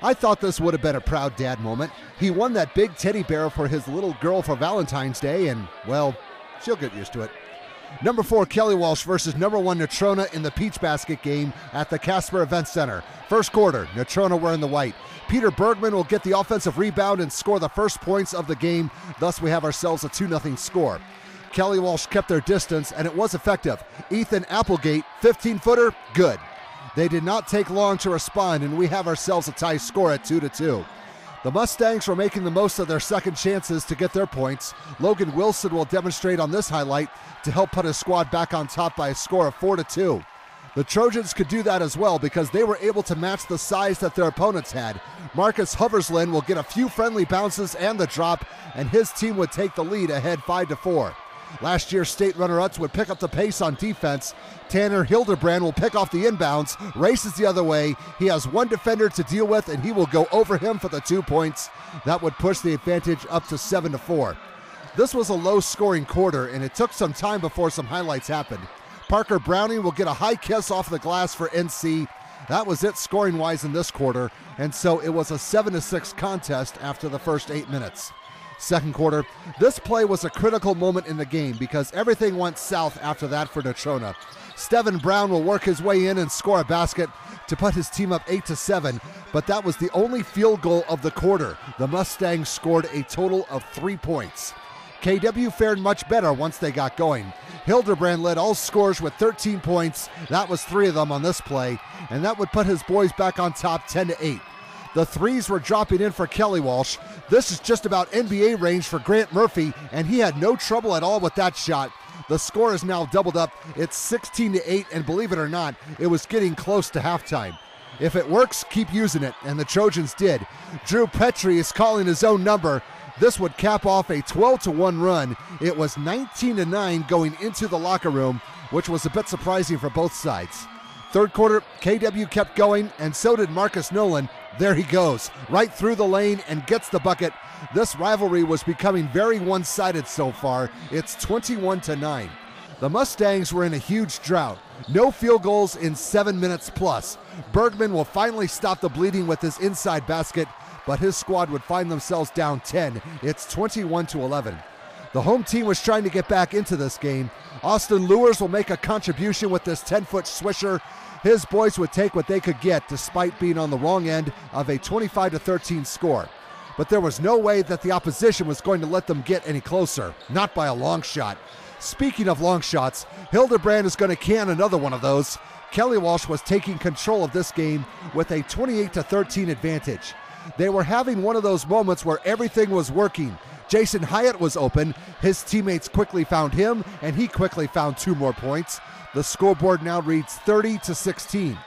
I thought this would have been a proud dad moment. He won that big teddy bear for his little girl for Valentine's Day, and, well, she'll get used to it. Number 4, Kelly Walsh versus number 1, Natrona in the Peach Basket game at the Casper Event Center. First quarter, Natrona wearing the white. Peter Bergman will get the offensive rebound and score the first points of the game. Thus, we have ourselves a 2-0 score. Kelly Walsh kept their distance, and it was effective. Ethan Applegate, 15-footer, good. They did not take long to respond, and we have ourselves a tie score at 2-2. The Mustangs were making the most of their second chances to get their points. Logan Wilson will demonstrate on this highlight to help put his squad back on top by a score of 4-2. The Trojans could do that as well because they were able to match the size that their opponents had. Marcus Hoverslin will get a few friendly bounces and the drop, and his team would take the lead ahead 5-4. Last year's state runner-ups would pick up the pace on defense. Tanner Hildebrand will pick off the inbounds, races the other way. He has one defender to deal with, and he will go over him for the 2 points. That would push the advantage up to 7-4. This was a low-scoring quarter, and it took some time before some highlights happened. Parker Browning will get a high kiss off the glass for NC. That was it scoring-wise in this quarter, and so it was a 7-6 contest after the first 8 minutes. Second quarter, this play was a critical moment in the game because everything went south after that for Natrona. Steven Brown will work his way in and score a basket to put his team up 8-7, but that was the only field goal of the quarter. The Mustangs scored a total of 3 points. KW fared much better once they got going. Hildebrand led all scorers with 13 points. That was 3 of them on this play, and that would put his boys back on top 10-8. The threes were dropping in for Kelly Walsh. This is just about NBA range for Grant Murphy, and he had no trouble at all with that shot. The score is now doubled up. It's 16-8, and believe it or not, it was getting close to halftime. If it works, keep using it, and the Trojans did. Drew Petrie is calling his own number. This would cap off a 12-1 run. It was 19-9 going into the locker room, which was a bit surprising for both sides. Third quarter, KW kept going, and so did Marcus Nolan. There he goes, right through the lane and gets the bucket. This rivalry was becoming very one-sided so far. It's 21-9. The Mustangs were in a huge drought. No field goals in 7 minutes plus. Bergman will finally stop the bleeding with his inside basket, but his squad would find themselves down 10. It's 21-11. The home team was trying to get back into this game. Austin Lewers will make a contribution with this 10-foot swisher. His boys would take what they could get despite being on the wrong end of a 25-13 score. But there was no way that the opposition was going to let them get any closer, not by a long shot. Speaking of long shots, Hildebrand is going to can another one of those. Kelly Walsh was taking control of this game with a 28-13 advantage. They were having one of those moments where everything was working. Jason Hyatt was open. His teammates quickly found him, and he quickly found 2 more points. The scoreboard now reads 30-16.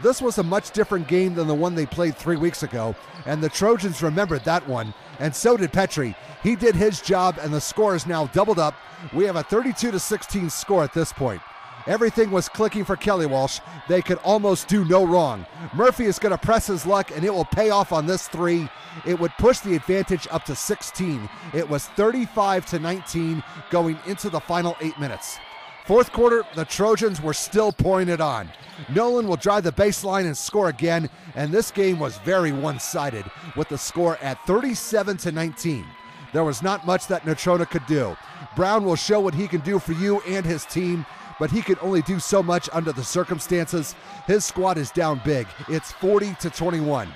This was a much different game than the one they played 3 weeks ago, and the Trojans remembered that one, and so did Petrie. He did his job, and the score is now doubled up. We have a 32-16 score at this point. Everything was clicking for Kelly Walsh. They could almost do no wrong. Murphy is going to press his luck, and it will pay off on this 3. It would push the advantage up to 16. It was 35-19 going into the final 8 minutes. Fourth quarter, the Trojans were still pouring it on. Nolan will drive the baseline and score again, and this game was very one-sided with the score at 37-19. There was not much that Natrona could do. Brown will show what he can do for you and his team, but he can only do so much under the circumstances. His squad is down big. It's 40-21.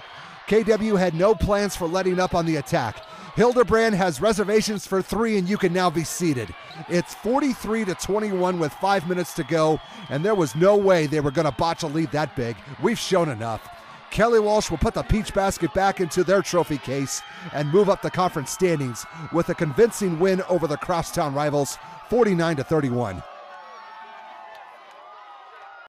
KW had no plans for letting up on the attack. Hildebrand has reservations for 3, and you can now be seated. It's 43-21 with 5 minutes to go, and there was no way they were going to botch a lead that big. We've shown enough. Kelly Walsh will put the Peach Basket back into their trophy case and move up the conference standings with a convincing win over the crosstown rivals, 49-31.